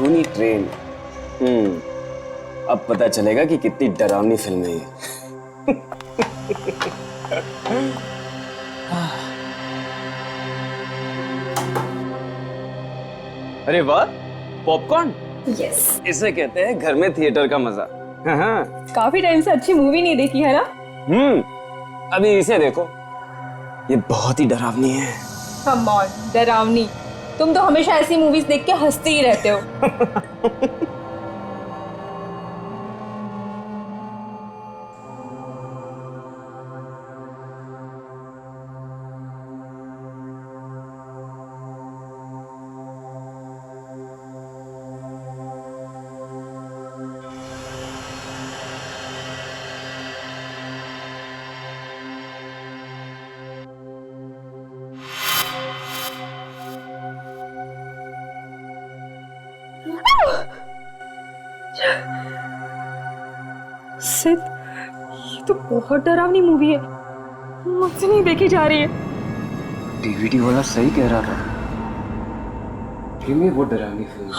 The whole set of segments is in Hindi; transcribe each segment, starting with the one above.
खूनी ट्रेन। अब पता चलेगा कि कितनी डरावनी फिल्म है ये। अरे वाह, पॉपकॉर्न। यस, इसे कहते हैं घर में थिएटर का मजा। हाँ। काफी टाइम से अच्छी मूवी नहीं देखी है ना। अभी इसे देखो, ये बहुत ही डरावनी है। कम ऑन, डरावनी? तुम तो हमेशा ऐसी मूवीज देख के हंसते ही रहते हो। सिद्ध, ये तो बहुत डरावनी मूवी है, मुझसे नहीं देखी जा रही है। डीवीडी वाला सही कह रहा था, फिल्म वो डरावनी फिल्म।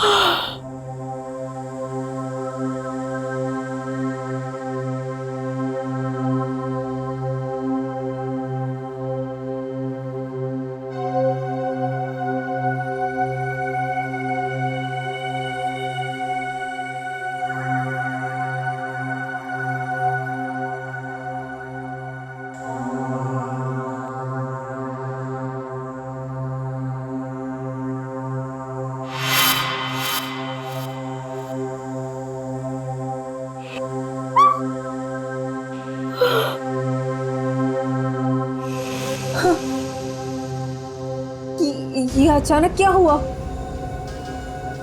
ये अचानक क्या हुआ?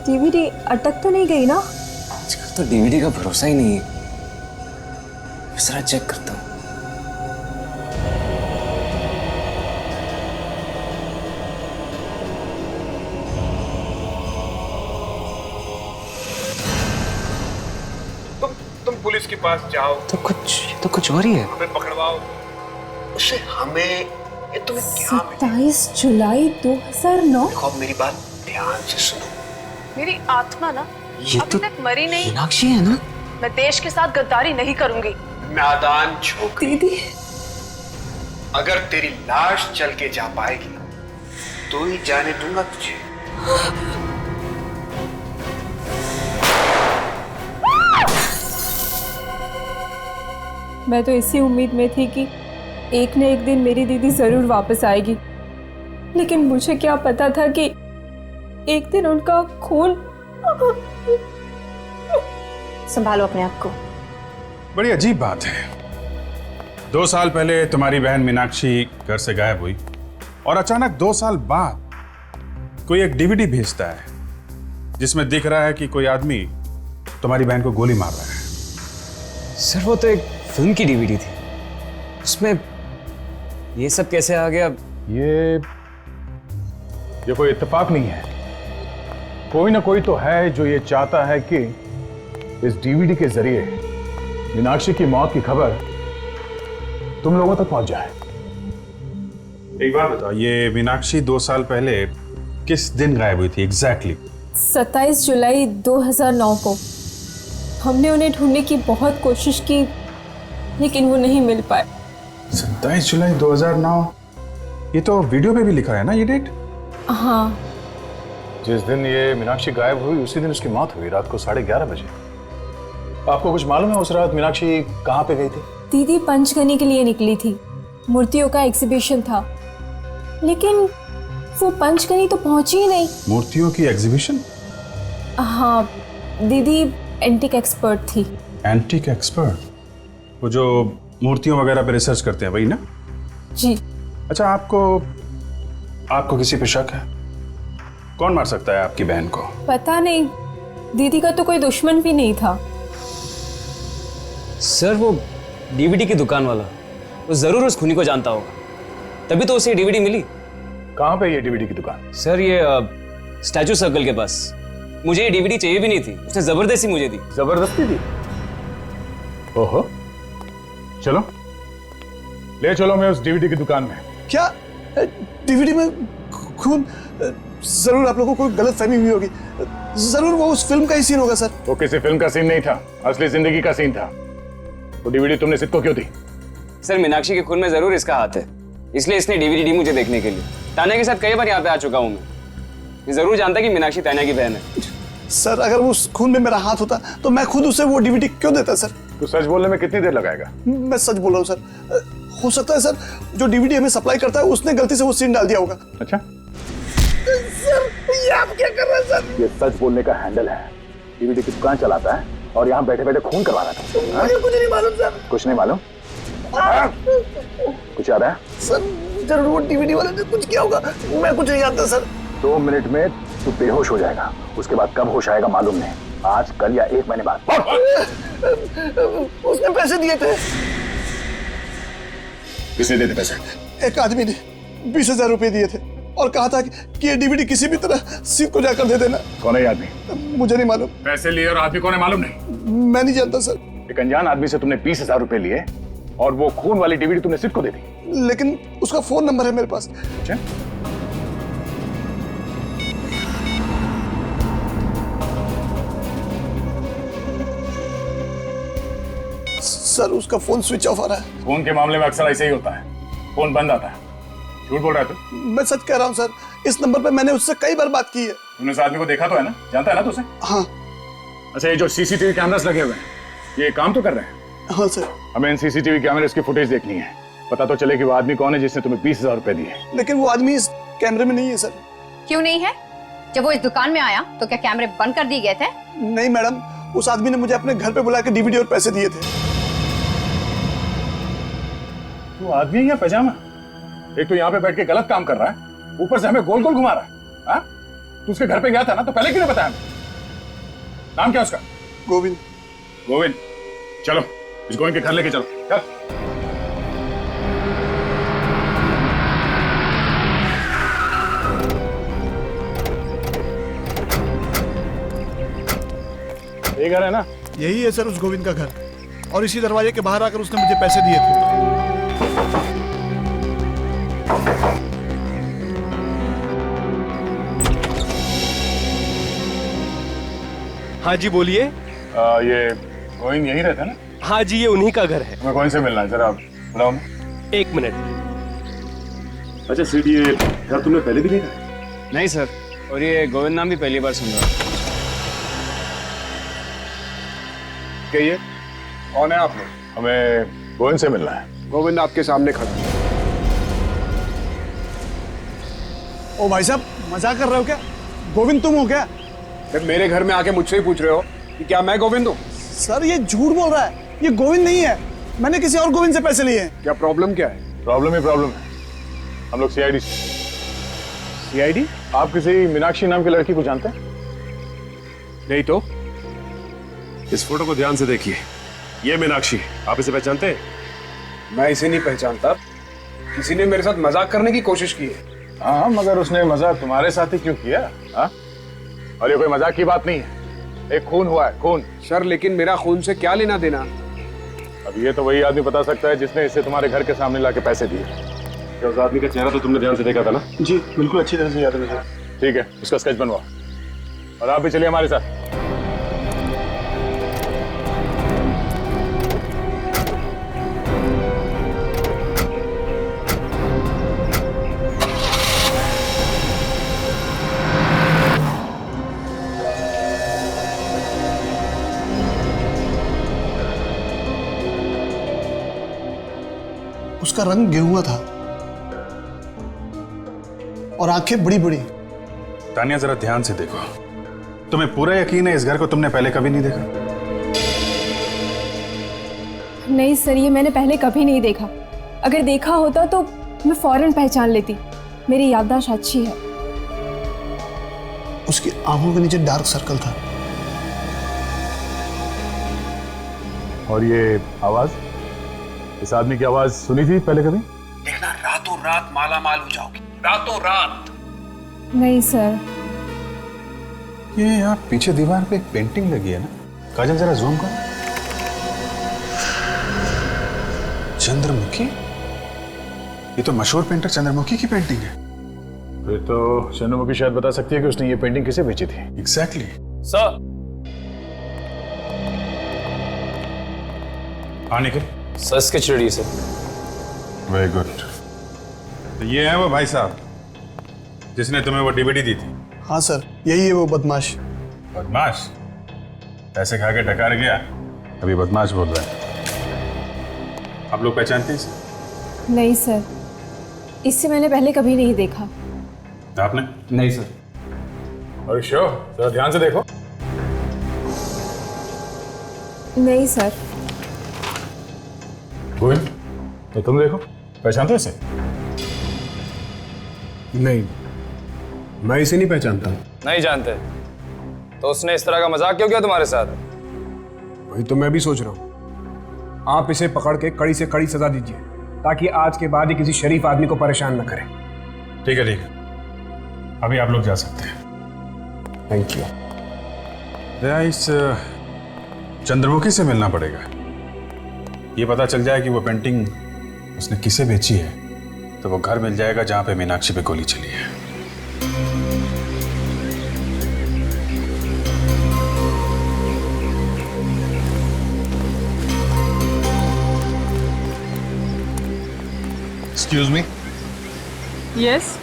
डीवीडी अटक तो नहीं गई ना? आजकल तो डीवीडी का भरोसा ही नहीं है। जरा चेक करता हूँ। तुम पुलिस के पास जाओ। तो कुछ और ही है। हमें पकड़वाओ। उसे हमें ये तुम्हें क्या मिला? 27 जुलाई 2009। देखो, अब मेरी बात ध्यान से सुनो। मेरी आत्मा ना ये अभी तो तक मरी नहीं। मीनाक्षी है ना? मैं देश के साथ गद्दारी नहीं करूंगी। नादान छोकरी, दीदी, अगर तेरी लाश चल के जा पाएगी तो ही जाने दूंगा तुझे। मैं तो इसी उम्मीद में थी कि एक न एक दिन मेरी दीदी जरूर वापस आएगी, लेकिन मुझे क्या पता था कि एक दिन उनका खून। संभालो अपने आप को। बड़ी अजीब बात है। 2 साल पहले तुम्हारी बहन मीनाक्षी घर से गायब हुई और अचानक 2 साल बाद कोई एक डीवीडी भेजता है जिसमें दिख रहा है कि कोई आदमी तुम्हारी बहन को गोली मार रहा है। सर, वो तो एक फिल्म की डीवीडी थी, उसमें ये सब कैसे आ गया? ये कोई इत्तेफाक नहीं है। कोई ना कोई तो है जो ये चाहता है कि इस डीवीडी के जरिए मीनाक्षी की मौत की खबर तुम लोगों तक पहुंच जाए। एक बात बताओ, ये मीनाक्षी 2 साल पहले किस दिन गायब हुई थी एग्जैक्टली? 27 जुलाई 2009 को। हमने उन्हें ढूंढने की बहुत कोशिश की, लेकिन वो नहीं मिल पाए। 27 जुलाई 2009, ये तो वीडियो पे भी लिखा है ना ये डेट? हाँ, जिस दिन ये मीनाक्षी गायब हुई उसी दिन उसकी मौत हुई, रात को 11:30 बजे। आपको कुछ मालूम है उस रात मीनाक्षी कहाँ पे गई थी? दीदी पंचगनी के लिए निकली थी, मूर्तियों का एग्जीबिशन था, लेकिन वो पंचगनी तो पहुंची ही नहीं। मूर्तियों की एग्जीबिशन? हाँ, दीदी एंटीक एक्सपर्ट थी। Antique expert? वो जो मूर्तियों वगैरह पे रिसर्च करते हैं, वही ना? जी। अच्छा, आपको किसी पे शक है? कौन मार सकता है आपकी बहन को? पता नहीं, दीदी का तो कोई दुश्मन भी नहीं था। सर, वो डीवीडी की दुकान वाला, वो जरूर उस खूनी को जानता होगा, तभी तो उसे डीवीडी मिली। कहाँ पे ये डीवीडी की दुकान? सर, ये स्टैचू सर्कल के पास। मुझे ये डीवीडी चाहिए भी नहीं थी, उसने जबरदस्ती मुझे दी। जबरदस्ती दी? ओहो, चलो ले चलो मैं उस डीवीडी की दुकान में। क्या? डीवीडी में खून? जरूर आप लोगों को कोई गलत फहमी हुई होगी। जरूर वो उस फिल्म का ही सीन होगा सर। वो किसी फिल्म का सीन नहीं था, असली जिंदगी का सीन था। तो डीवीडी तुमने सिद्ध को क्यों दी? सर मीनाक्षी के खून में जरूर इसका हाथ है, इसलिए इसने डीवीडी दी मुझे देखने के लिए। तान्या के साथ कई बार यहाँ पे आ चुका हूँ मैं। ये जरूर जानता कि मीनाक्षी तान्या की बहन है। सर अगर उस खून में मेरा हाथ होता तो मैं खुद उसे वो डीवीडी क्यों देता सर? तो सच बोलने में कितनी देर लगाएगा? मैं सच बोल रहा हूँ सर। हो सकता है सर जो डीवीडी हमें सप्लाई करता है उसने गलती से वो सीन डाल दिया होगा। अच्छा, सर ये आप क्या कर रहे हैं सर? ये सच बोलने का हैंडल है। डीवीडी की दुकान चलाता है और यहाँ बैठे बैठे खून करवा रहा था। मुझे कुछ नहीं मालूम सर। कुछ नहीं मालूम? कुछ याद है? सर जरूर वो डीवीडी वाले ने कुछ किया होगा, मैं कुछ नहीं जानता सर। 2 मिनट में तू बेहोश हो जाएगा, उसके बाद कब होश आएगा मालूम नहीं। आज, कल या 1 महीने बाद। उसने पैसे दिए थे। किसने दिए थे पैसे? एक आदमी ने 20,000 रुपए दिए थे और कहा था कि ये डीवीडी किसी भी तरह सिद्ध को जाकर दे देना। कौन है ये आदमी? मुझे नहीं मालूम। पैसे लिए और आदमी कौन है मालूम नहीं? मैं नहीं जानता सर। एक अनजान आदमी से तुमने 20,000 रुपए लिए और वो खून वाली डीवीडी तुमने सिद्ध को दे दी। लेकिन उसका फोन नंबर है मेरे पास। अच्छा, सर उसका फोन स्विच ऑफ आ रहा है। फोन के मामले में अक्सर ऐसे ही होता है, फोन बंद आता है। झूठ बोल रहा है तू? मैं सच कह रहा हूँ सर, इस नंबर पे मैंने उससे कई बार बात की है। तूने उस आदमी को देखा तो है ना? जानता है ना तू उसे? हाँ अच्छा, ये जो सीसीटीवी कैमरास लगे हुए हैं, ये काम तो कर रहे हैं? हाँ सर। हमें इन सीसीटीवी कैमरास की फुटेज देखनी है, पता तो चले कि वो आदमी कौन है जिसने तुम्हें 20,000 रुपए दिए। लेकिन वो आदमी इस कैमरे में नहीं है सर। क्यों नहीं है? जब वो इस दुकान में आया तो क्या कैमरे बंद कर दिए गए थे? नहीं मैडम, उस आदमी ने मुझे अपने घर पे बुला के डीवीडी और पैसे दिए थे। तू आदमी है या पैजामा? एक तो यहाँ पे बैठ के गलत काम कर रहा है, ऊपर से हमें गोल गोल घुमा रहा है। हाँ? तू उसके घर पे गया था ना, तो पहले क्यों नहीं बताया? नाम क्या उसका? गोविंद। गोविंद, चलो इस गोविंद के घर लेके चलो। चल। ये घर है ना? यही है सर उस गोविंद का घर, और इसी दरवाजे के बाहर आकर उसने मुझे पैसे दिए थे। हाँ जी बोलिए। ये गोविंद यही रहता है ना? हाँ जी, ये उन्हीं का घर है। हमें गोविंद से मिलना है, जरा बुलाओ। 1 मिनट। अच्छा सीट, ये घर तुमने पहले भी देखा है? नहीं सर, और ये गोविंद नाम भी पहली बार सुन रहा हूँ। कहिए, कौन है आप लोग? हमें गोविंद से मिलना है। गोविंद आपके सामने खड़ा है। ओ भाई साहब, मजाक कर रहे हो क्या? गोविंद तुम हो क्या? फिर मेरे घर में आके मुझसे ही पूछ रहे हो कि क्या मैं गोविंद हूँ? सर ये झूठ बोल रहा है, ये गोविंद नहीं है। मैंने किसी और गोविंद से पैसे लिए हैं। क्या प्रॉब्लम क्या है? प्रॉब्लम ही प्रॉब्लम है। हम लोग सीआईडी से। सीआईडी? आप किसी मीनाक्षी नाम की लड़की को जानते हैं? नहीं तो? इस फोटो को ध्यान से देखिए, ये मीनाक्षी, आप इसे पहचानते हैं? मैं इसे नहीं पहचानता। किसी ने मेरे साथ मजाक करने की कोशिश की है। हाँ, मगर उसने मजाक तुम्हारे साथ ही क्यों किया? हाँ? और ये कोई मजाक की बात नहीं है, एक खून हुआ है, खून। सर लेकिन मेरा खून से क्या लेना देना? अब ये तो वही आदमी बता सकता है जिसने इसे तुम्हारे घर के सामने लाके पैसे दिए। क्या उस आदमी का चेहरा तो तुमने ध्यान से देखा था ना? जी बिल्कुल, अच्छी तरह से याद है मुझे। ठीक है, उसका स्केच बनवाओ और आप भी चलिए हमारे साथ। उसका रंग गेहुआ था और आंखें बड़ी बड़ी। तानिया जरा ध्यान से देखो, तुम्हें पूरा यकीन है इस घर को तुमने पहले कभी नहीं देखा? नहीं सर, ये मैंने पहले कभी नहीं देखा। अगर देखा होता तो मैं फौरन पहचान लेती। मेरी याददाश्त अच्छी है। उसकी आंखों के नीचे डार्क सर्कल था। और ये आवाज, इस आदमी की आवाज सुनी थी पहले कभी? देखना रातों रात माला माल हो जाओगी, रातों रात। नहीं सर। ये यहाँ पीछे दीवार पे एक पेंटिंग लगी है ना, काजल जरा जूम करो। चंद्रमुखी, ये तो मशहूर पेंटर चंद्रमुखी की पेंटिंग है। फिर तो चंद्रमुखी शायद बता सकती है कि उसने ये पेंटिंग किसे बेची थी। एग्जैक्टली। सर। हाँ Nikhil. Sir sketch ready sir. Very good. तो ये है वो भाई साहब जिसने तुम्हें वो डीवीडी दी थी? हाँ सर, यही है वो बदमाश। बदमाश? पैसे खा के टकार गया, अभी बदमाश बोल रहा है। आप लोग पहचानते हैं इसे? नहीं सर, इससे मैंने पहले कभी नहीं देखा। आपने? नहीं सर। और श्योर, जरा ध्यान से देखो। नहीं सर। गोविंद, तो तुम देखो, पहचानते हो इसे? नहीं, मैं इसे नहीं पहचानता। नहीं जानते? तो उसने इस तरह का मजाक क्यों किया तुम्हारे साथ? वही तो मैं भी सोच रहा हूँ। आप इसे पकड़ के कड़ी से कड़ी सजा दीजिए ताकि आज के बाद ही किसी शरीफ आदमी को परेशान न करे। ठीक है, ठीक है, अभी आप लोग जा सकते हैं। Thank you. दया, इस चंद्रमुखी से मिलना पड़ेगा। ये पता चल जाए कि वो पेंटिंग उसने किसे बेची है तो वो घर मिल जाएगा जहां पे मीनाक्षी पे गोली चली है। Excuse me. यस,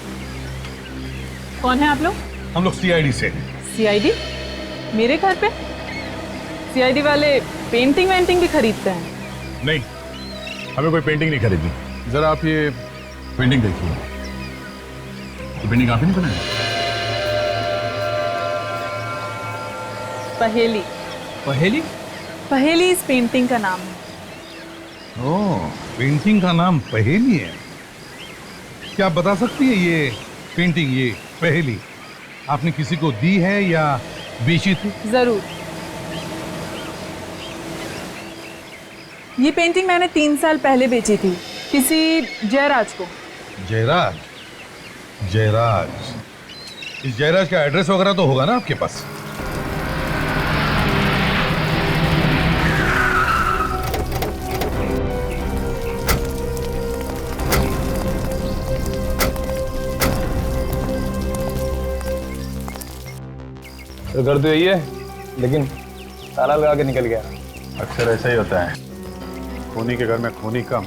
कौन है आप लोग? हम लोग सीआईडी से। सीआईडी? मेरे घर पे? सीआईडी वाले पेंटिंग वेंटिंग भी खरीदते हैं? नहीं, हमें कोई पेंटिंग नहीं खरीदनी। जरा आप ये पेंटिंग देखिए। ये पेंटिंग आप ही नहीं बनाई? पहेली। पहेली? पहेली इस पेंटिंग का नाम है। ओह, पेंटिंग का नाम पहेली है। क्या आप बता सकती है ये पेंटिंग, ये पहेली आपने किसी को दी है या बेची थी? जरूर। ये पेंटिंग मैंने 3 साल पहले बेची थी किसी जयराज को। जयराज? जयराज, इस जयराज का एड्रेस वगैरह तो होगा ना आपके पास? तो घर तो यही है, लेकिन ताला लगा के निकल गया। अक्सर ऐसा ही होता है, खूनी के घर में खूनी कम,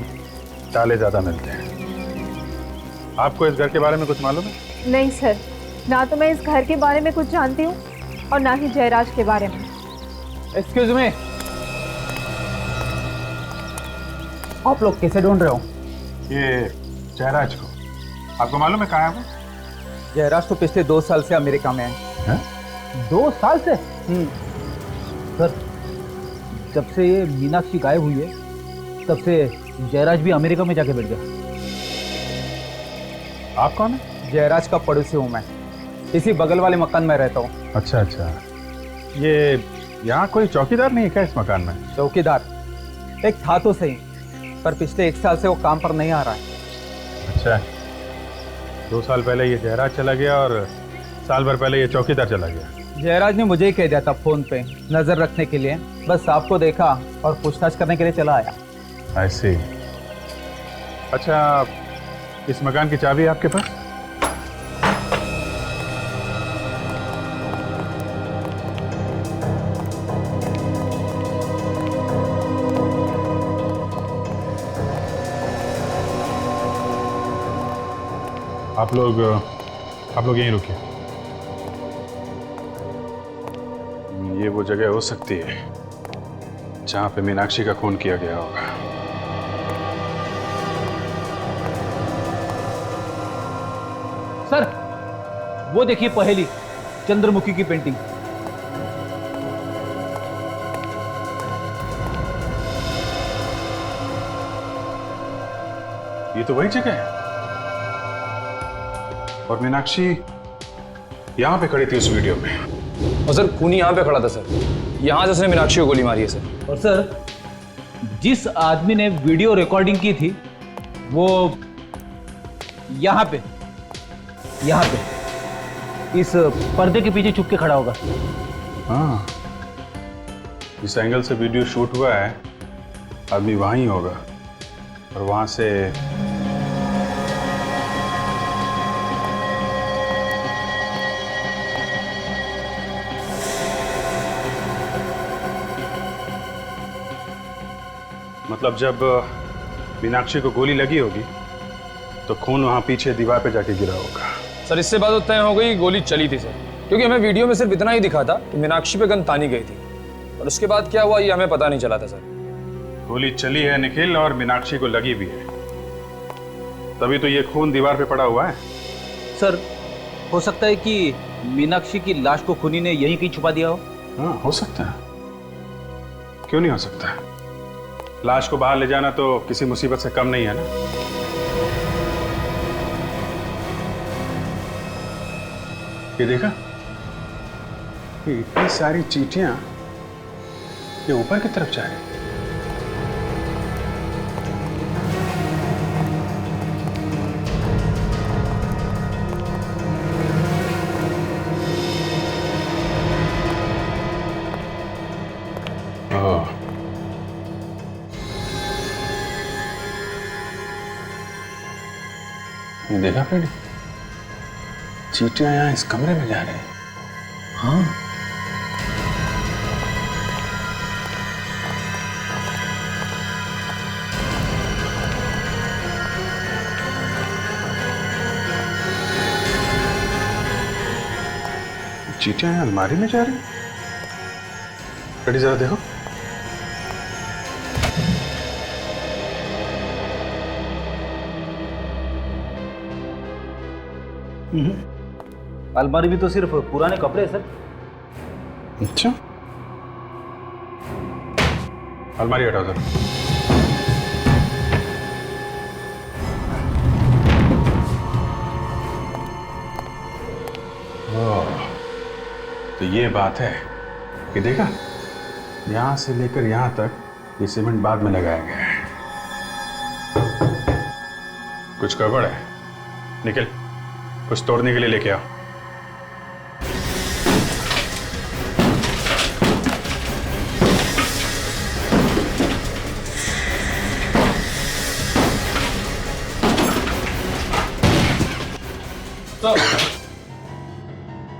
ताले ज्यादा मिलते हैं। आपको इस घर के बारे में कुछ मालूम है? नहीं सर, ना तो मैं इस घर के बारे में कुछ जानती हूँ और ना ही जयराज के बारे में। एक्सक्यूज मी, आप लोग कैसे ढूंढ रहे हो? ये जयराज को आपको मालूम है कहाँ है वो? जयराज तो पिछले 2 साल से अमेरिका में है। 2 साल से? सर, जब से ये मीनाक्षी गायब हुई है तब से जयराज भी अमेरिका में जाके बैठ गया। आप कौन है? जयराज का पड़ोसी हूँ मैं, इसी बगल वाले मकान में रहता हूँ। अच्छा अच्छा, ये यहाँ कोई चौकीदार नहीं है क्या इस मकान में? चौकीदार एक था तो सही, पर पिछले 1 साल से वो काम पर नहीं आ रहा है। अच्छा, 2 साल पहले ये जयराज चला गया और साल भर पहले ये चौकीदार चला गया। जयराज ने मुझे ही कह दिया था फोन पे नजर रखने के लिए, बस आपको देखा और पूछताछ करने के लिए चला आया। ऐसे। अच्छा, इस मकान की चाबी है आपके पास? आप लोग यहीं रुकिए। ये वो जगह हो सकती है जहां पे मीनाक्षी का खून किया गया होगा। सर, वो देखिए पहेली, चंद्रमुखी की पेंटिंग। ये तो वही जगह है और मीनाक्षी यहां पे खड़ी थी उस वीडियो में। और सर, खूनी यहाँ पे खड़ा था सर, यहाँ से उसने मीनाक्षी को गोली मारी है सर। और सर, जिस आदमी ने वीडियो रिकॉर्डिंग की थी वो यहाँ पे इस पर्दे के पीछे छुप के खड़ा होगा। हाँ, जिस एंगल से वीडियो शूट हुआ है आदमी वहीं होगा और वहां से मतलब जब मीनाक्षी को गोली लगी होगी तो खून वहां पीछे दीवार पे जाके गिरा होगा। सर इससे बात तो तय हो गई गोली चली थी सर, क्योंकि हमें वीडियो में सिर्फ इतना ही दिखा था कि मीनाक्षी पे गन तानी गई थी और उसके बाद क्या हुआ ये हमें पता नहीं चला था सर। गोली चली है निखिल और मीनाक्षी को लगी भी है, तभी तो ये खून दीवार पे पड़ा हुआ है। सर हो सकता है कि मीनाक्षी की लाश को खूनी ने यहीं कहीं छुपा दिया हो। हाँ हो सकता है, क्यों नहीं हो सकता। लाश को बाहर ले जाना तो किसी मुसीबत से कम नहीं है ना। ये देखा, ये इतनी सारी चींटियां ये ऊपर की तरफ जा रही हैं। ये देखा फ्रेंड, चींटियां यहाँ इस कमरे में जा रहे हैं। हाँ चींटियां यहाँ अलमारी में जा रही हैं। कड़ी जरा देखो। अलमारी भी तो सिर्फ पुराने कपड़े हैं सर। अच्छा, अलमारी हटाओ सर। तो ये बात है कि देखा, यहां से लेकर यहां तक ये सीमेंट बाद में लगाया गया है। कुछ गड़बड़ है, निकल कुछ तोड़ने के लिए लेके आओ।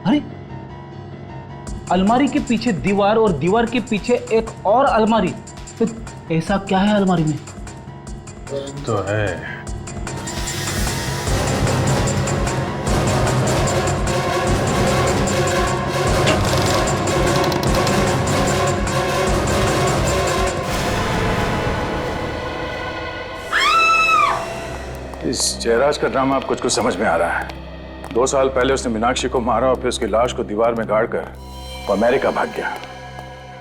अरे अलमारी के पीछे दीवार और दीवार के पीछे एक और अलमारी, तो ऐसा क्या है अलमारी में? तो है इस जयराज का ड्रामा अब कुछ कुछ समझ में आ रहा है। 2 साल पहले उसने मीनाक्षी को मारा और फिर उसकी लाश को दीवार में गाड़कर वो अमेरिका भाग गया।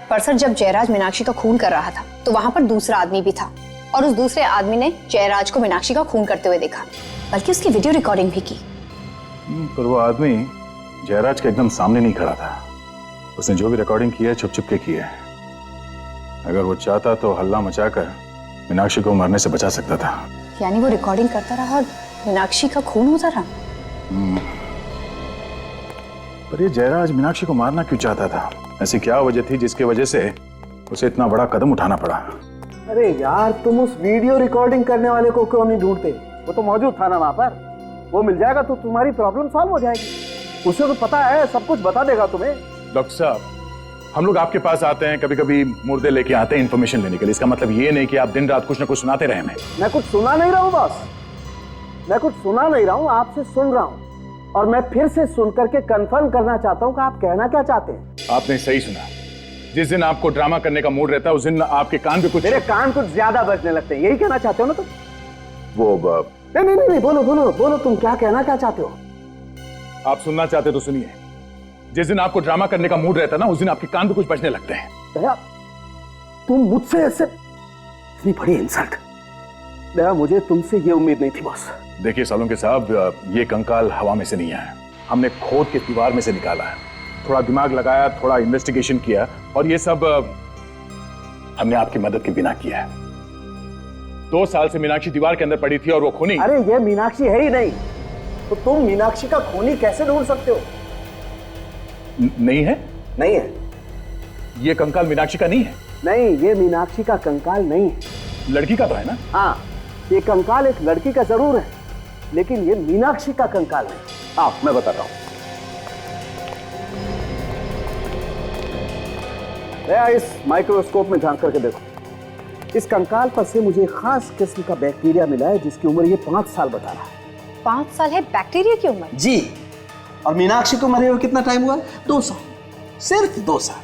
पर सर जब जयराज मीनाक्षी का खून कर रहा था तो वहां पर दूसरा आदमी भी था और उस दूसरे आदमी ने जयराज को मीनाक्षी का खून करते हुए देखा, बल्कि उसकी वीडियो रिकॉर्डिंग भी की। पर वो आदमी जयराज के एकदम सामने नहीं खड़ा था। उसने जो भी रिकॉर्डिंग की है छुप छुप के की है। अगर वो चाहता तो हल्ला मचाकर मीनाक्षी को मरने से बचा सकता था। यानी वो रिकॉर्डिंग करता रहा और मीनाक्षी का खून होता रहा। पर ये जयराज मीनाक्षी को मारना क्यों चाहता था? ऐसी क्या वजह थी जिसकी वजह से उसे इतना बड़ा कदम उठाना पड़ा? अरे यार, तुम उस वीडियो रिकॉर्डिंग करने वाले को क्यों नहीं ढूंढते? वो तो मौजूद था ना वहां पर। वो मिल जाएगा तो तुम्हारी प्रॉब्लम सॉल्व हो जाएगी। उसे तो पता है, सब कुछ बता देगा तुम्हें। डॉक्टर साहब, हम लोग आपके पास आते हैं, कभी कभी मुर्दे लेके आते हैं इन्फॉर्मेशन लेने के लिए। इसका मतलब ये नहीं कि आप दिन रात कुछ ना कुछ सुनाते रहे हमें। मैं कुछ सुना नहीं रहा हूँ बॉस, मैं कुछ सुना नहीं रहा हूँ, आपसे सुन रहा हूँ। और मैं फिर से सुन करके कंफर्म करना चाहता हूँ कि आप कहना क्या चाहते हैं। आपने सही सुना। जिस दिन आपको ड्रामा करने का मूड रहता है उस दिन आपके कान पे कुछ, मेरे कान कुछ ज्यादा बजने लगते हैं। यही कहना चाहते हो ना तुम? वो नहीं, बोलो बोलो बोलो, तुम क्या कहना क्या चाहते हो? आप सुनना चाहते तो सुनिए। जिस दिन आपको ड्रामा करने का मूड रहता है ना, उस दिन आपके कान पे कुछ बजने लगते हैं। दया, तुम मुझसे ऐसे, इतनी बड़ी इंसल्ट। दया, मुझे तुमसे ये उम्मीद नहीं थी बॉस। देखिए सालुंके साहब, ये कंकाल हवा में से नहीं आया। हमने खोद के दीवार में से निकाला है। थोड़ा दिमाग लगाया, थोड़ा इन्वेस्टिगेशन किया और ये सब हमने आपकी मदद के बिना किया है। 2 साल से मीनाक्षी दीवार के अंदर पड़ी थी और वो खूनी। अरे ये मीनाक्षी है ही नहीं, तो तुम मीनाक्षी का खूनी कैसे ढूंढ सकते हो? नहीं है? नहीं है। ये कंकाल मीनाक्षी का नहीं है? नहीं, ये मीनाक्षी का कंकाल नहीं है। लड़की का तो है ना? हाँ, ये कंकाल एक लड़की का जरूर है, लेकिन ये मीनाक्षी का कंकाल नहीं। आओ मैं बताता हूं। इस माइक्रोस्कोप में झांक करके देखो। इस कंकाल पर से मुझे खास किस्म का बैक्टीरिया मिला है जिसकी उम्र ये 5 साल बता रहा है। 5 साल है बैक्टीरिया की उम्र? जी। और मीनाक्षी को मरे हुए कितना टाइम हुआ? 2 साल, सिर्फ 2 साल।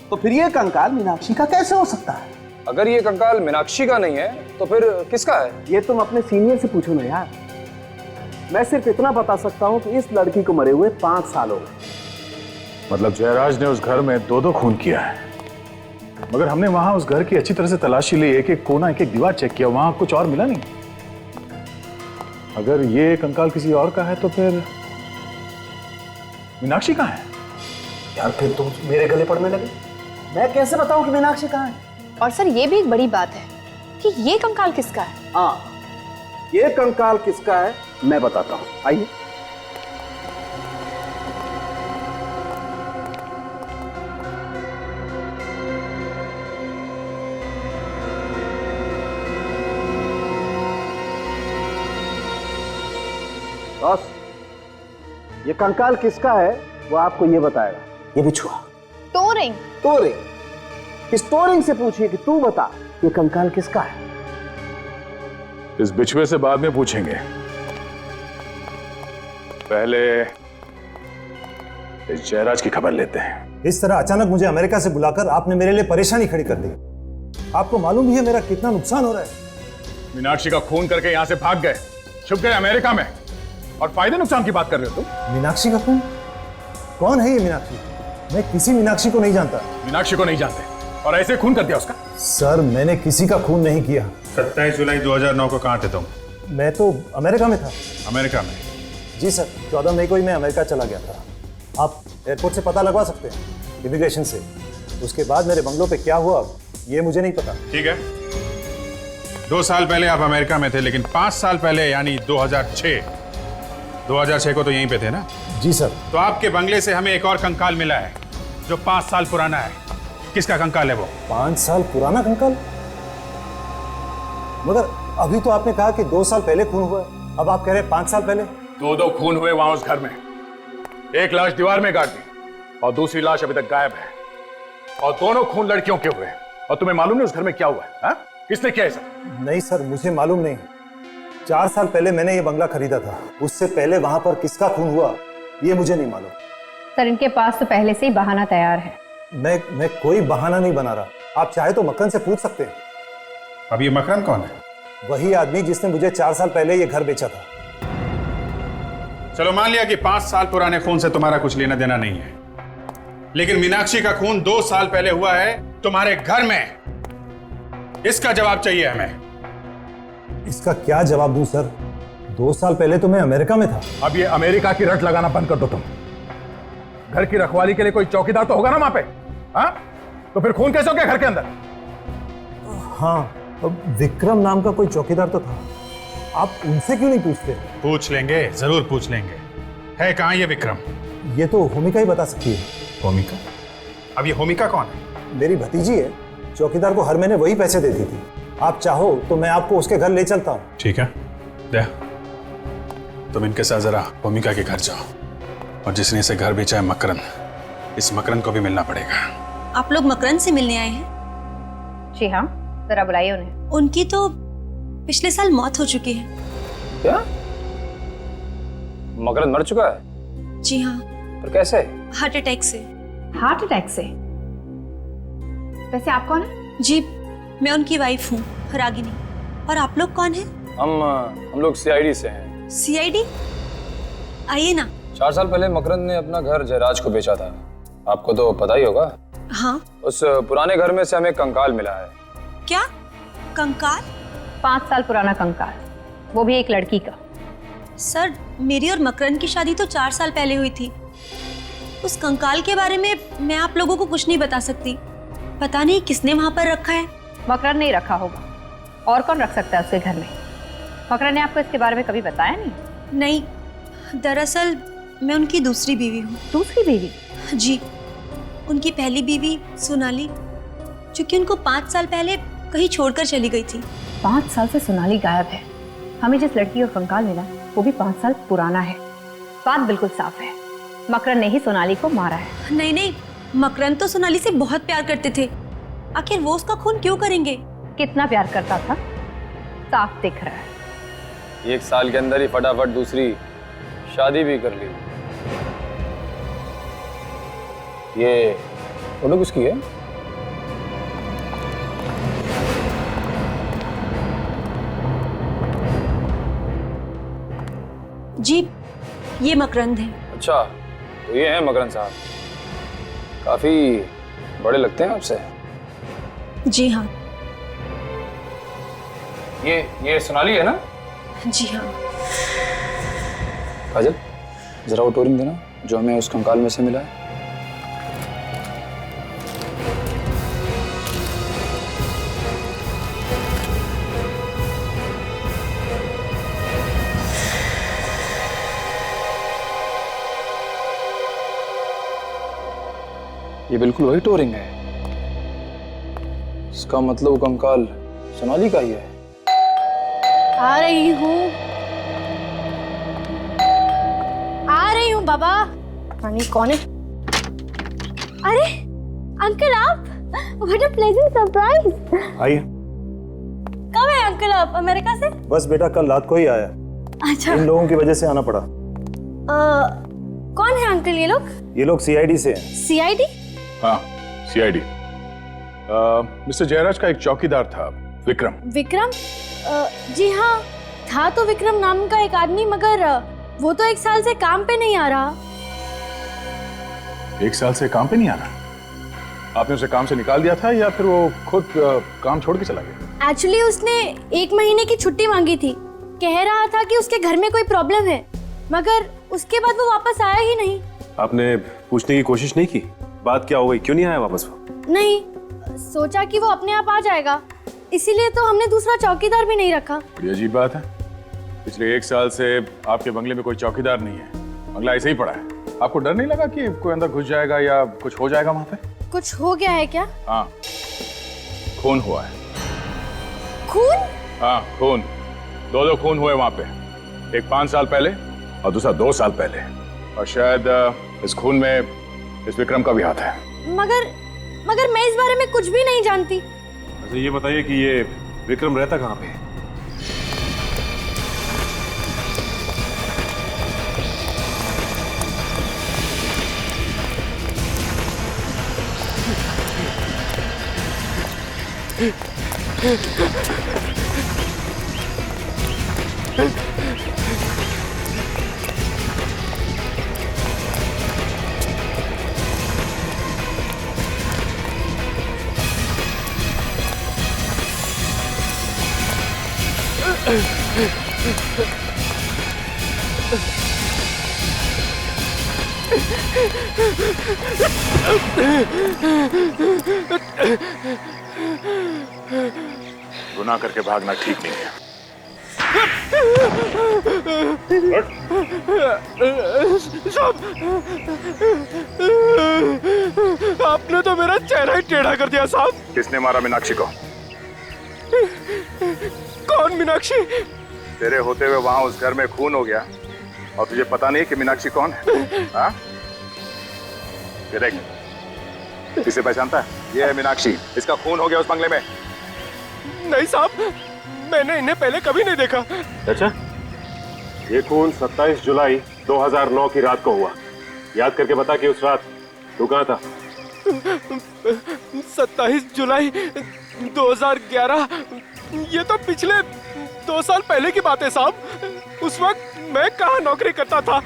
तो फिर ये कंकाल मीनाक्षी का कैसे हो सकता है? अगर ये कंकाल मीनाक्षी का नहीं है तो फिर किसका है? ये तुम अपने सीनियर से पूछो ना यार। मैं सिर्फ इतना बता सकता हूँ कि इस लड़की को मरे हुए 5 साल हो गए। मतलब जयराज ने उस घर में 2 खून किया है, मगर हमने वहां उस घर की अच्छी तरह से तलाशी ली, एक एक कोना, एक एक दीवार चेक किया, वहां कुछ और मिला नहीं। अगर ये कंकाल किसी और का है तो फिर मीनाक्षी कहाँ है? यार फिर तुम मेरे गले पड़ने लगे। मैं कैसे बताऊं कि मीनाक्षी कहाँ है? और सर ये भी एक बड़ी बात है कि ये कंकाल किसका है? हाँ, ये कंकाल किसका है मैं बताता हूँ, आइए। बॉस, ये कंकाल किसका है वो आपको ये बताएगा। ये बिछुआ टोरिंग। टोरिंग, इस टोरिंग से पूछिए कि तू बता ये कंकाल किसका है। इस बिछुए से बाद में पूछेंगे, पहले इस जयराज की खबर लेते हैं। इस तरह अचानक मुझे अमेरिका से बुलाकर आपने मेरे लिए परेशानी खड़ी कर दी। आपको मालूम ही है मेरा कितना नुकसान हो रहा है। मीनाक्षी का खून करके यहां से भाग गए, छुप गए अमेरिका में, और फायदे नुकसान की बात कर रहे हो तुम? मीनाक्षी का खून? कौन है ये मीनाक्षी? मैं किसी मीनाक्षी को नहीं जानता। मीनाक्षी को नहीं जानते और ऐसे खून कर दिया उसका? सर मैंने किसी का खून नहीं किया। 27 जुलाई 2009 को कहाँ थे तुम? मैं तो अमेरिका में था। अमेरिका में? जी सर, 14 मई को ही मैं अमेरिका चला गया था। आप एयरपोर्ट से पता लगवा सकते हैं, इमिग्रेशन से। उसके बाद मेरे बंगलों पे क्या हुआ ये मुझे नहीं पता। ठीक है, 2 साल पहले आप अमेरिका में थे, लेकिन 5 साल पहले यानी 2006 को तो यहीं पे थे ना? जी सर। तो आपके बंगले से हमें एक और कंकाल मिला है जो 5 साल पुराना है। किसका कंकाल है वो? 5 साल पुराना कंकाल? मगर अभी तो आपने कहा कि 2 साल पहले खून हुआ है, अब आप कह रहे हैं 5 साल पहले। 2 खून हुए वहां उस घर में। एक लाश दीवार में गाड़ दी और दूसरी लाश अभी तक गायब है, और दोनों खून लड़कियों के हुए। और तुम्हें मालूम नहीं उस घर में क्या हुआ है? हा? किसने किया ऐसा? नहीं सर, मुझे मालूम नहीं। 4 साल पहले मैंने ये बंगला खरीदा था, उससे पहले वहां पर किसका खून हुआ ये मुझे नहीं मालूम। सर इनके पास तो पहले से ही बहाना तैयार है। मैं कोई बहाना नहीं बना रहा। आप चाहे तो मकरन से पूछ सकते हैं। अब ये मकरन कौन है? वही आदमी जिसने मुझे 4 साल पहले ये घर बेचा था। चलो मान लिया कि 5 साल पुराने खून से तुम्हारा कुछ लेना देना नहीं है, लेकिन मीनाक्षी का खून 2 साल पहले हुआ है तुम्हारे घर में। इसका जवाब चाहिए हमें। इसका क्या जवाब दूं सर? 2 साल पहले तो मैं अमेरिका में था। अब ये अमेरिका की रट लगाना बंद कर दो तुम। घर की रखवाली के लिए कोई चौकीदार तो होगा ना वहां पे? हाँ? तो फिर खून कैसे हो गया घर के अंदर? हाँ, विक्रम नाम का कोई चौकीदार तो था। आप उनसे क्यों नहीं पूछते? पूछ लेंगे, जरूर पूछ लेंगे। है कहाँ ये विक्रम? ये तो होमिका ही बता सकती है। होमिका? अब ये होमिका कौन है? मेरी भतीजी है। चौकीदार को हर महीने वही पैसे देती थी। आप चाहो तो मैं आपको उसके घर ले चलता हूँ। ठीक है, दे। तुम इनके साथ जरा होमिका के घर जाओ, और जिसने इसे घर बेचा है मकरन, इस मकरन को भी मिलना पड़ेगा। आप लोग मकरन से मिलने आए हैं? जी हाँ, जरा बुलाइए उन्हें। उनकी तो पिछले साल मौत हो चुकी है। क्या? मकरन मर चुका है? जी हाँ। पर कैसे? हार्ट अटैक से। हार्ट अटैक से? वैसे आप कौन है? जी मैं उनकी वाइफ हूँ, रागिनी। और आप लोग कौन हैं? हम लोग सीआईडी से हैं। सीआईडी? आइए ना। 4 साल पहले मकरन ने अपना घर जयराज को बेचा था, आपको तो पता ही होगा। हाँ। उस पुराने घर में से हमें कंकाल मिला है। क्या कंकाल? 5 साल पुराना कंकाल, वो भी एक लड़की का। सर मेरी और मकरन की शादी तो 4 साल पहले हुई थी। उस कंकाल के बारे में मैं आप लोगों को कुछ नहीं बता सकती। पता नहीं किसने वहां पर रखा है। मकरन नहीं रखा होगा, और कौन रख सकता है उसके घर में? मकरन ने आपको इसके बारे में कभी बताया नहीं? नहीं, दरअसल मैं उनकी दूसरी बीवी हूँ। दूसरी बीवी? जी, उनकी पहली बीवी सोनाली, जो कि उनको 5 साल पहले कहीं छोड़कर चली गई थी। 5 साल से सोनाली गायब है। हमें जिस लड़की का कंकाल मिला वो भी 5 साल पुराना है। बात बिल्कुल साफ है, मकरन ने ही सोनाली को मारा है। नहीं नहीं, मकरन तो सोनाली से बहुत प्यार करते थे। आखिर वो उसका खून क्यों करेंगे? कितना प्यार करता था साफ दिख रहा है। 1 साल के अंदर ही फटाफट दूसरी शादी भी कर ली। ये फोटो किसकी है? जी, ये मकरंद है। अच्छा, तो ये है मकरंद साहब। काफी बड़े लगते हैं आपसे। जी हाँ। ये सोनाली है ना? जी हाँ। काजल, जरा वो टोरिंग देना जो हमें उस कंकाल में से मिला है। ये बिल्कुल वही टोरिंग है। इसका मतलब वो कंकाल सोनाली का ही है। आ रही हूँ बाबा। रानी कौन है? अरे अंकल आप, व्हाट अ प्लेजेंट सरप्राइज। आइए। कब है अंकल आप अमेरिका से? बस बेटा कल रात को ही आया। अच्छा। इन लोगों की वजह से आना पड़ा। कौन है अंकल ये लोग? ये लोग सीआईडी से हैं। सीआईडी? हाँ, सीआईडी। मिस्टर जयराज का एक चौकीदार था, विक्रम। विक्रम? जी हाँ, था तो विक्रम नाम का एक आदमी, मगर वो तो 1 साल से काम पे नहीं आ रहा। 1 साल से काम पे नहीं आ रहा? आपने उसे काम से निकाल दिया था या फिर वो खुद काम छोड़ के चला गया? एक्चुअली उसने 1 महीने की छुट्टी मांगी थी। कह रहा था कि उसके घर में कोई प्रॉब्लम है, मगर उसके बाद वो वापस आया ही नहीं। आपने पूछने की कोशिश नहीं की बात क्या हो गई, क्यों नहीं आया वापस वो? नहीं, सोचा कि वो अपने आप आ जाएगा, इसीलिए तो हमने दूसरा चौकीदार भी नहीं रखा। बड़ी अजीब बात है। पिछले 1 साल से आपके बंगले में कोई चौकीदार नहीं है, बंगला ऐसे ही पड़ा है। आपको डर नहीं लगा कि कोई अंदर घुस जाएगा या कुछ हो जाएगा वहां पे? कुछ हो गया है क्या? हाँ, खून हुआ है। खून? हाँ, खून। 2 खून हुए वहां पे, एक 5 साल पहले और दूसरा 2 साल पहले। और शायद इस खून में इस विक्रम का भी हाथ है। मगर मैं इस बारे में कुछ भी नहीं जानती। अच्छा ये बताइए कि ये विक्रम रहता कहाँ पे है? गुनाह करके भागना ठीक नहीं है। आपने तो मेरा चेहरा ही टेढ़ा कर दिया साहब। किसने मारा मीनाक्षी को? कौन मीनाक्षी? तेरे होते हुए वहां उस घर में खून हो गया और तुझे पता नहीं कि मीनाक्षी कौन है? हाँ? ये देख, किसे पहचानता है? ये है मीनाक्षी, इसका खून हो गया उस बंगले में। नहीं साहब, मैंने इन्हें पहले कभी नहीं देखा। अच्छा, ये खून 27 जुलाई 2009 की रात को हुआ। याद करके बता कि उस रात तू कहाँ था? 27 जुलाई 2011, ये तो पिछले 2 साल पहले की बात है साहब। उस वक्त मैं कहाँ नौकरी करता था,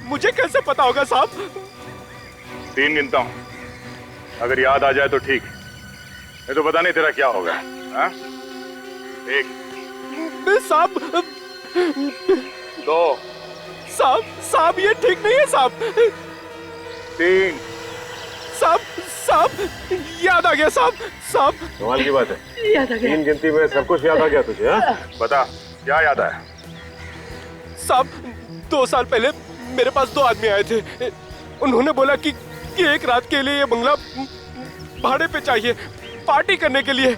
मुझे कैसे पता होगा साहब? 3 गिनता हूँ, अगर याद आ जाए तो ठीक, नहीं तो पता नहीं तेरा क्या होगा। हाँ? 1 साहब, 2 साहब ये ठीक नहीं है साहब। 3 साहब याद आ गया साहब। कमाल की बात है, याद आ गया। 3 गिनती में सब कुछ याद आ गया तुझे? हाँ? बता क्या याद आया? साहब 2 साल पहले मेरे पास 2 आदमी आए थे। उन्होंने बोला कि एक रात के लिए ये बंगला भाड़े पे चाहिए, पार्टी करने के लिए।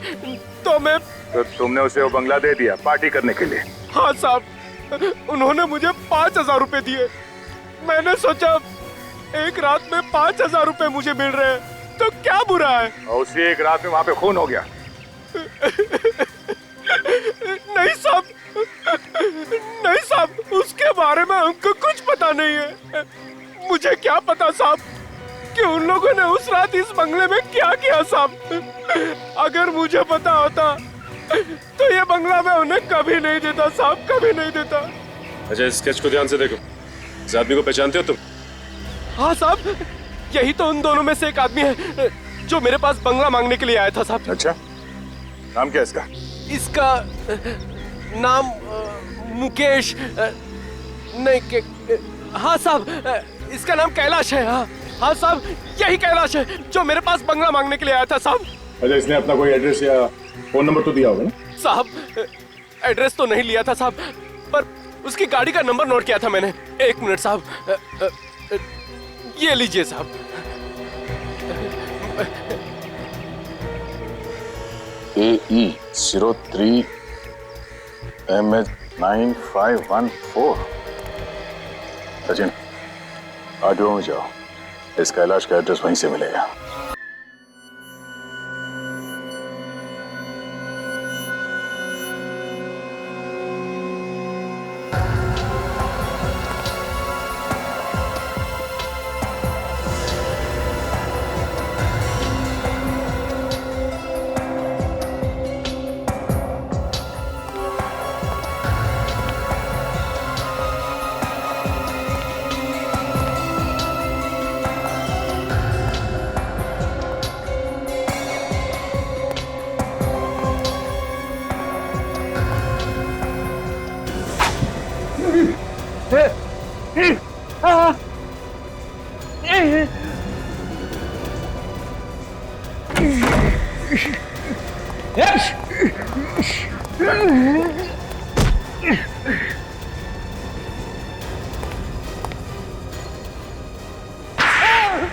तो तुमने उसे वो बंगला दे दिया पार्टी करने के लिए? हाँ साहब, उन्होंने मुझे 5000 रुपए दिए। मैंने सोचा एक रात में 5000 रुपए मुझे मिल रहे हैं तो क्या बुरा है। और उसी एक रात में वहां पे खून हो गया। नहीं साहब, नहीं साहब, उसके बारे में हमको कुछ पता नहीं है। मुझे क्या पता साहब कि उन लोगों ने उस रात इस बंगले में क्या किया साहब। अगर मुझे पता होता तो ये बंगला मैं उन्हें कभी नहीं देता साहब, कभी नहीं देता। अच्छा, इस स्केच को ध्यान से देखो। इस आदमी को पहचानते हो तुम? हाँ साहब, यही तो उन दोनों में से एक आदमी है जो मेरे पास बंगला मांगने के लिए आया था साहब। अच्छा, नाम क्या है इसका? इसका नाम मुकेश नहीं, हाँ साहब, इसका नाम कैलाश है। हाँ हाँ साहब, यही कैलाश है जो मेरे पास बंगला मांगने के लिए आया था साहब। अच्छा, इसने अपना कोई एड्रेस या फोन नंबर तो दिया होगा ना? साहब, एड्रेस तो नहीं लिया था साहब, पर उसकी गाड़ी का नंबर नोट किया था मैंने। एक मिनट साहब, ये लीजिए साहब। AE 03 MH 9514। सचिन, आरटीओ में जाओ, इस कैलाश का एड्रेस वहीं से मिलेगा।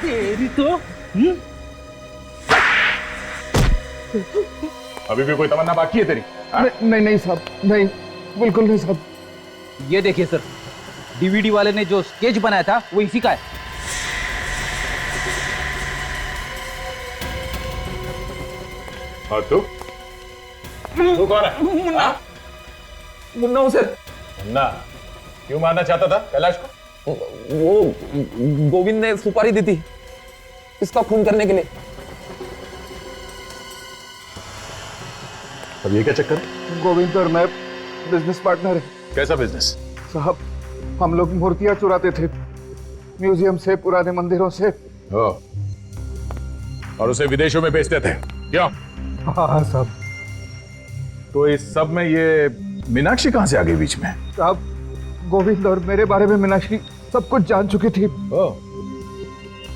तेरी तो अभी भी कोई तमन्ना बाकी है तेरी? नहीं नहीं साहब, नहीं, बिल्कुल नहीं साहब। ये देखिए सर, डीवीडी वाले ने जो स्केच बनाया था वो इसी का है। और तू कौन है? मुन्ना हूं सर। मुन्ना क्यों मारना चाहता था कैलाश को? वो गोविंद ने सुपारी दी थी इसका खून करने के लिए। अब ये क्या चक्कर? गोविंद और मैं बिजनेस पार्टनर है। कैसा बिजनेस? साहब, हम लोग मूर्तियां चुराते थे म्यूजियम से, पुराने मंदिरों से। और उसे विदेशों में बेचते थे, क्यों? हाँ साहब। तो इस सब में ये मीनाक्षी कहां से आ गई बीच में? साहब, गोविंद और मेरे बारे में मीनाक्षी सब कुछ जान चुकी थी।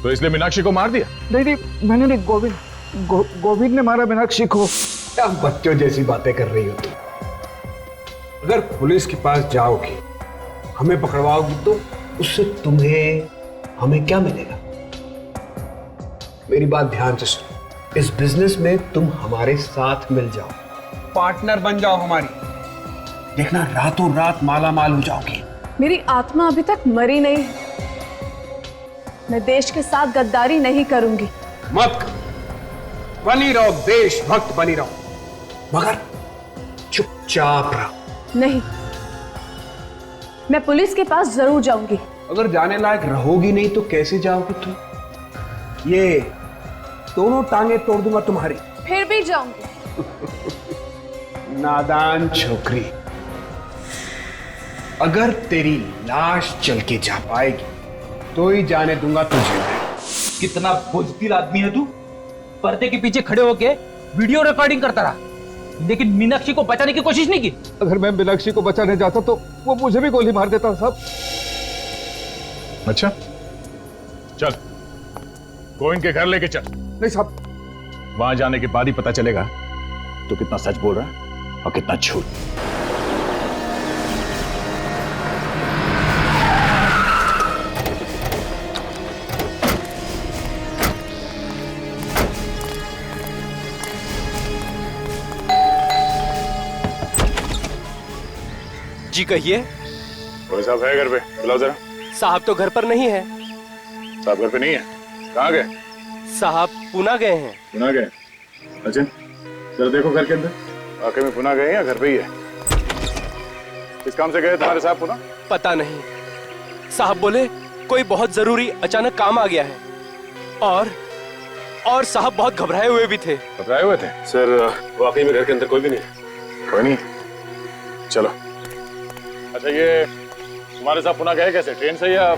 तो इसलिए मीनाक्षी को मार दिया? नहीं नहीं, मैंने नहीं, गोविंद ने मारा मीनाक्षी को। क्या बच्चों जैसी बातें कर रही हो तुम? अगर पुलिस के पास जाओगी, हमें पकड़वाओगी, तो उससे तुम्हें हमें क्या मिलेगा? मेरी बात ध्यान से सुनो। इस बिजनेस में तुम हमारे साथ मिल जाओ, पार्टनर बन जाओ हमारी, देखना रातों रात माला माल हो जाओगी। मेरी आत्मा अभी तक मरी नहीं, मैं देश के साथ गद्दारी नहीं करूंगी। मत बनी रहो, देशभक्त बनी रहो, मगर चुपचाप रहो। नहीं, मैं पुलिस के पास जरूर जाऊंगी। अगर जाने लायक रहोगी नहीं तो कैसे जाओगी तुम? ये दोनों टांगे तोड़ दूंगा तुम्हारी। फिर भी जाऊंगी। नादान छोकरी, अगर तेरी लाश चल के जा पाएगी तो ही जाने दूंगा तुझे। कितना बुज़दिल आदमी है तू। पर्दे के पीछे खड़े होके वीडियो रिकॉर्डिंग करता रहा, लेकिन मीनाक्षी को बचाने की कोशिश नहीं की। अगर मैं मीनाक्षी को बचाने जाता तो वो मुझे भी गोली मार देता साहब। अच्छा, चल गोविंद के घर लेके चल। नहीं साहब, वहां जाने के बाद ही पता चलेगा तो कितना सच बोल रहा है और कितना झूठ। जी कहिए। कोई साहब है घर पे? बुलाओ जरा। साहब तो घर पर नहीं है। साहब घर पे नहीं है? कहाँ गए? साहब पुणे गए हैं। पुणे गए? अच्छा, जरा देखो घर के अंदर, वाकई में पुनः गए या घर पे ही है? किस काम से गए तुम्हारे साहब पुनः? पता नहीं, साहब बोले कोई बहुत जरूरी अचानक काम आ गया है। और साहब बहुत घबराए हुए भी थे। घबराए हुए थे? सर वाकई में घर के अंदर कोई भी नहीं है। कोई नहीं, चलो। अच्छा ये तुम्हारे साहब पुनः गए कैसे, ट्रेन से या?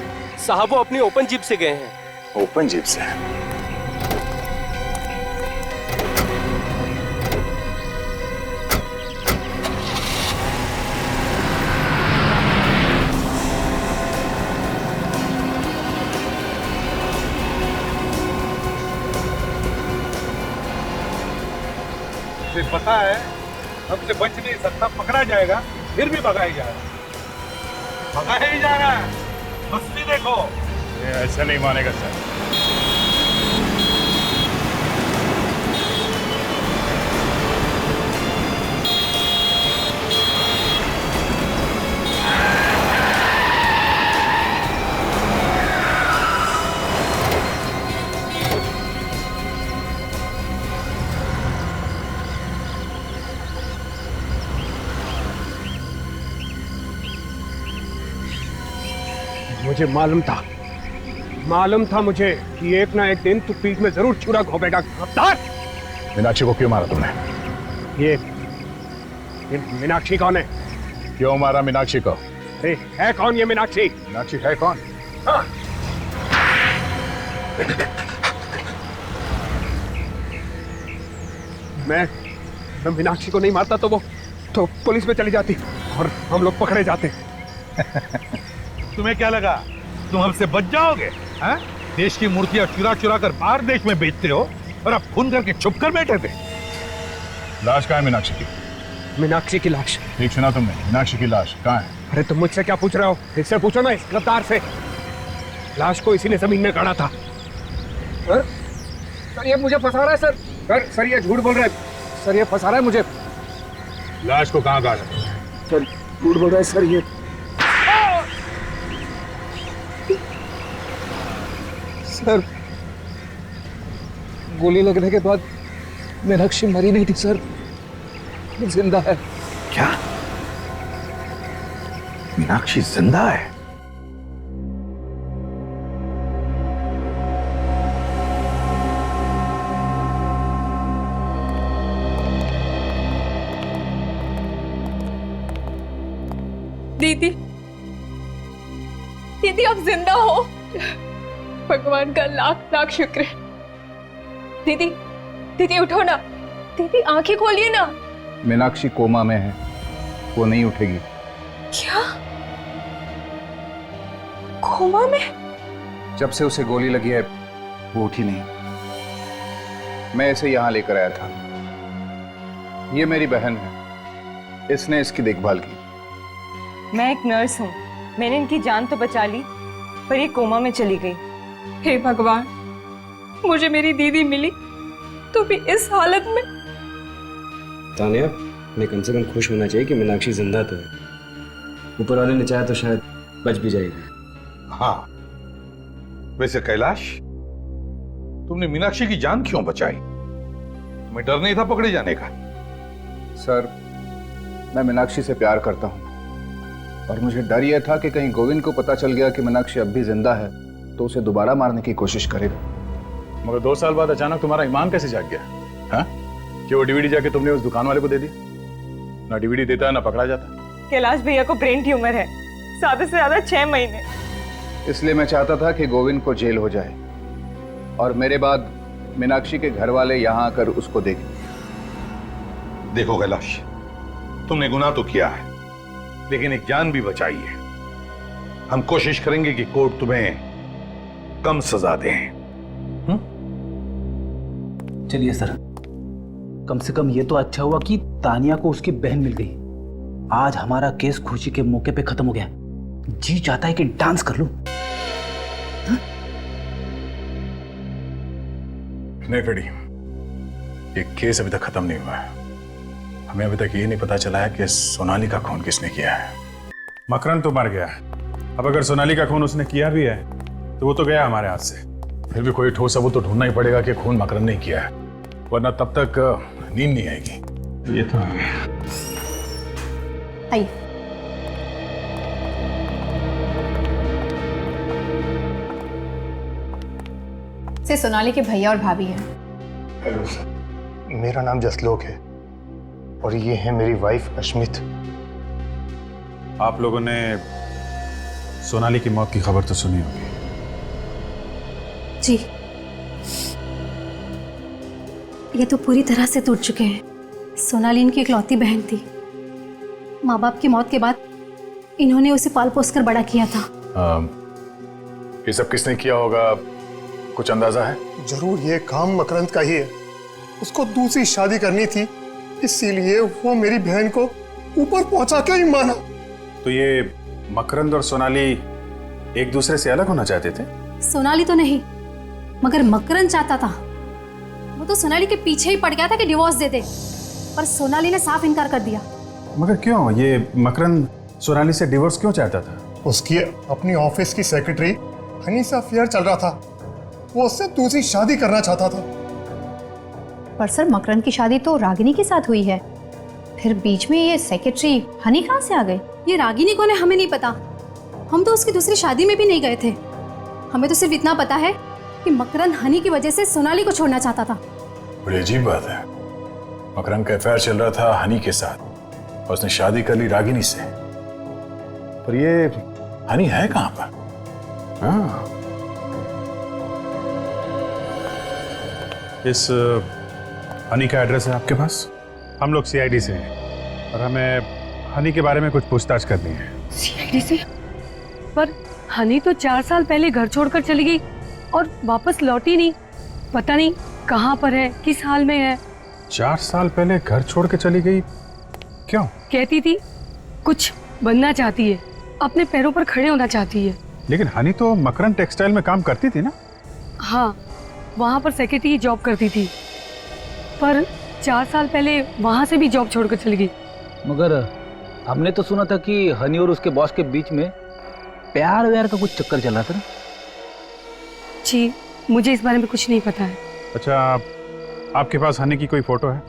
साहब वो अपनी ओपन जीप से गए हैं। ओपन जीप से? पता है हमसे बच नहीं सकता, पकड़ा जाएगा, फिर भी भगाया जाएगा, भगाया ही जा रहा है। मस्ती देखो। ये ऐसा नहीं मानेगा सर। मुझे मालूम था मुझे कि एक ना एक दिन तू पीठ में जरूर छुरा घोंपेगा। गद्दार! मीनाक्षी को क्यों मारा तुमने? ये मीनाक्षी कौन है? क्यों मारा मीनाक्षी को? अरे है कौन ये मीनाक्षी? मीनाक्षी है कौन? हाँ। मैं मीनाक्षी को नहीं मारता तो वो तो पुलिस में चली जाती और हम लोग पकड़े जाते। तुम्हें क्या लगा तुम हमसे बच जाओगे? हाँ? देश की मूर्तियां चुरा कर बाहर देश में बेचते हो और अब खून करके छुप कर बैठे थे। लाश कहाँ है मीनाक्षी की? मीनाक्षी की लाश? ठीक सुना तुमने, मीनाक्षी की लाश कहाँ है? अरे तुम मुझसे क्या पूछ रहे हो? इससे पूछो ना, इस गद्दार से। लाश को इसी ने जमीन में गाड़ा था। सर ये मुझे फंसा रहा है सर। सर ये झूठ बोल रहा है सर, ये फंसा रहा है मुझे। लाश को कहाँ गाड़ा? सर झूठ बोल रहा है सर ये। सर गोली लगने के बाद मीनाक्षी मरी नहीं थी सर, जिंदा है। क्या? मीनाक्षी जिंदा है? दीदी, दीदी आप जिंदा हो, भगवान का लाख लाख शुक्र है। दीदी, दीदी उठो ना, दीदी आंखें खोलिए ना। मीनाक्षी कोमा में है, वो नहीं उठेगी। क्या? कोमा में? जब से उसे गोली लगी है वो उठी नहीं। मैं इसे यहाँ लेकर आया था। ये मेरी बहन है, इसने इसकी देखभाल की। मैं एक नर्स हूँ, मैंने इनकी जान तो बचा ली, पर ये कोमा में चली गई। हे भगवान, मुझे मेरी दीदी मिली तो भी इस हालत में। तान्या, मैं कम से कम खुश होना चाहिए कि मीनाक्षी जिंदा तो है। ऊपर वाले ने चाहा तो शायद बच भी जाएगी। हाँ, वैसे कैलाश, तुमने मीनाक्षी की जान क्यों बचाई? तुम्हें डर नहीं था पकड़े जाने का? सर, मैं मीनाक्षी से प्यार करता हूँ और मुझे डर यह था कि कहीं गोविंद को पता चल गया कि मीनाक्षी अब भी जिंदा है तो उसे दोबारा मारने की कोशिश करेगा। मगर 2 साल बाद अचानक तुम्हारा ईमान कैसे जाग गया? हाँ? कि वो डीवीडी जाके तुमने उस दुकान वाले को दे दिया? ना डीवीडी देता ना पकड़ा जाता। कैलाश भैया को ब्रेन ट्यूमर है, ज्यादा से ज्यादा 6 महीने। इसलिए मैं चाहता था कि गोविंद को जेल हो जाए और मेरे बाद मीनाक्षी के घर वाले यहाँ आकर उसको देखें। देखो कैलाश, तुमने गुनाह तो किया है, लेकिन एक जान भी बचाई है। हम कोशिश करेंगे कि कोर्ट तुम्हें कम सजा दे। चलिए सर, कम से कम ये तो अच्छा हुआ कि तानिया को उसकी बहन मिल गई। आज हमारा केस खुशी के मौके पे खत्म हो गया। जी चाहता है कि डांस कर लूं। नहीं फेडी, ये केस अभी तक खत्म नहीं हुआ है। हमें अभी तक ये नहीं पता चला है कि सोनाली का खून किसने किया है। मकरन तो मर गया, अब अगर सोनाली का खून उसने किया भी है तो वो तो गया हमारे हाथ से। फिर भी कोई ठोस सबूत तो ढूंढना ही पड़ेगा कि खून मकरन ने किया है, वरना तब तक नींद नहीं आएगी। ये तो आइए। से सोनाली के भैया और भाभी हैं। हेलो सर, मेरा नाम जसलोक है और ये है मेरी वाइफ अश्मित। आप लोगों ने सोनाली की मौत की खबर तो सुनी होगी। जी, ये तो पूरी तरह से टूट चुके हैं। सोनाली इनकी इकलौती बहन थी। माँ बाप की मौत के बाद इन्होंने उसे पाल पोस कर बड़ा किया था। ये सब किसने किया होगा, कुछ अंदाजा है? जरूर ये काम मकरंद का ही है। उसको दूसरी शादी करनी थी, इसीलिए वो मेरी बहन को ऊपर पहुंचा के ही माना। तो ये मकरंद और सोनाली एक दूसरे से अलग होना चाहते थे? सोनाली तो नहीं, मगर मकरंद चाहता था। वो तो सोनाली के पीछे ही पड़ गया था कि डिवोर्स दे दे, पर सोनाली ने साफ इनकार कर दिया। मगर क्यों? ये मकरंद सोनाली से डिवोर्स क्यों चाहता था? उसकी अपनी ऑफिस की सेक्रेटरी हनी से अफेयर चल रहा था, वो उससे दूसरी शादी करना चाहता था। पर सर, मकरंद की शादी तो रागिनी के साथ हुई है, फिर बीच में ये सेक्रेटरी हनी कहाँ से आ गई? ये रागिनी कौन है हमें नहीं पता। हम तो उसकी दूसरी शादी में भी नहीं गए थे। हमें तो सिर्फ इतना पता है कि मकरंद हनी की वजह से सोनाली को छोड़ना चाहता था। बड़ी अजीब बात है, मकरंद का अफेयर चल रहा था हनी के साथ और उसने शादी कर ली रागिनी से। पर ये हनी है कहाँ पर? हाँ, इस हनी का एड्रेस है आपके पास? हम लोग सीआईडी से हैं और हमें हनी के बारे में कुछ पूछताछ करनी है। सीआईडी से? पर हनी तो 4 साल पहले घर छोड़कर चली गई और वापस लौटी नहीं। पता नहीं कहाँ पर है, किस हाल में है। 4 साल पहले घर छोड़ के चली गई? क्यों? कहती थी कुछ बनना चाहती है, अपने पैरों पर खड़े होना चाहती है। लेकिन हनी तो मकरंद टेक्सटाइल में काम करती थी ना? हाँ, वहाँ पर सेक्रेटरी जॉब करती थी, पर 4 साल पहले वहाँ से भी जॉब छोड़कर चली गई। मगर हमने तो सुना था कि हनी और उसके बॉस के बीच में प्यार व्यार का कुछ चक्कर चल रहा था ना? जी, मुझे इस बारे में कुछ नहीं पता है। अच्छा, आपके पास हनी की कोई फोटो है?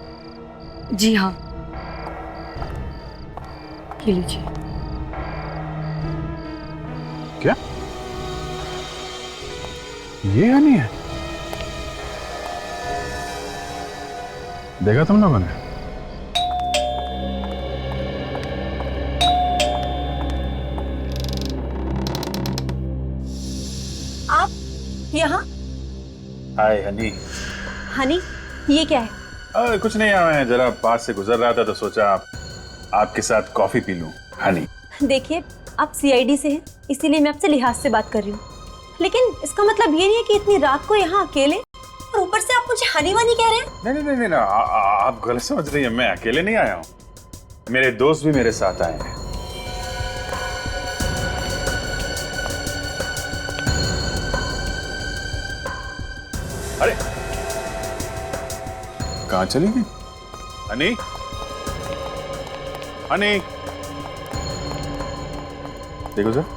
जी हाँ, ये लीजिए। क्या ये हनी है? देखा तुम लोगों ने? आप यहाँ? हाय हनी। हनी, ये क्या है? कुछ नहीं, मैं जरा पास से गुजर रहा था तो सोचा आपके साथ कॉफी पी लूं। हनी, देखिए, आप सीआईडी से हैं, इसीलिए मैं आपसे लिहाज से बात कर रही हूँ। लेकिन इसका मतलब ये नहीं है कि इतनी रात को यहाँ अकेले, और ऊपर से आप मुझे हनी वानी कह रहे हैं। नहीं, आप गलत समझ रही हैं। मैं अकेले नहीं आया हूँ, मेरे दोस्त भी मेरे साथ आए हैं। अरे कहाँ चली गई हनी? हनी, देखो सर।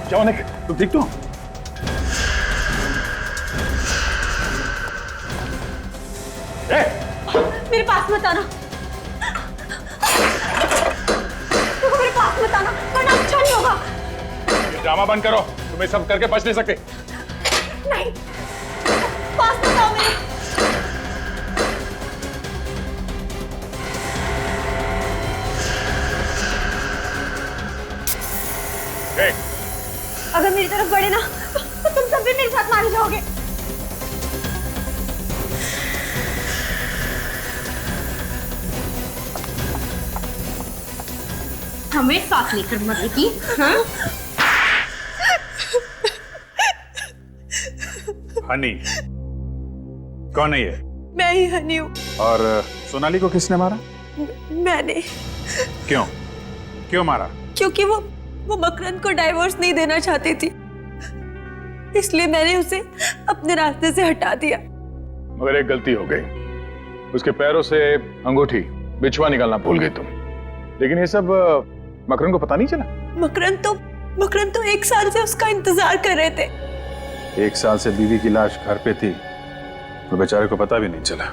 क्या होने? तुम ठीक तो? मेरे पास मत आना, मेरे पास मत आना, वरना अच्छा नहीं होगा। ये ड्रामा बंद करो, तुम्हें सब करके बच नहीं सकते। नहीं, पास मत आओ मेरे। अगर मेरी तरफ बढ़े ना तो तुम सब भी मेरे साथ मारे जाओगे। हमें साथ लेकर मरेगी? हाँ? हनी कौन है ये? मैं ही हनी हूँ। और सोनाली को किसने मारा? मैंने। क्यों? क्यों मारा? क्योंकि वो मकरंद को डाइवोर्स नहीं देना चाहती थी, इसलिए मैंने उसे अपने रास्ते से हटा दिया। मगर एक गलती हो गई, उसके पैरों से अंगूठी बिछुआ निकालना भूल गई तुम। लेकिन ये सब मकरंद को पता नहीं चला? मकरंद तो 1 साल से उसका इंतजार कर रहे थे। 1 साल से बीवी की लाश घर पे थी, तो बेचारे को पता भी नहीं चला।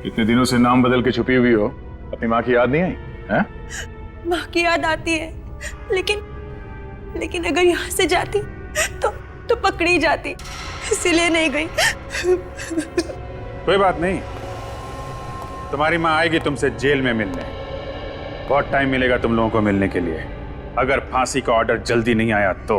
इतने दिनों से नाम बदल के छुपी हुई हो, अपनी माँ की याद नहीं आई हैं? माँ की याद आती है, लेकिन अगर यहाँ से जाती तो पकड़ी जाती, इसलिए नहीं गई। कोई बात नहीं, तुम्हारी माँ आएगी तुमसे जेल में मिलने। बहुत टाइम मिलेगा तुम लोगों को मिलने के लिए, अगर फांसी का ऑर्डर जल्दी नहीं आया तो।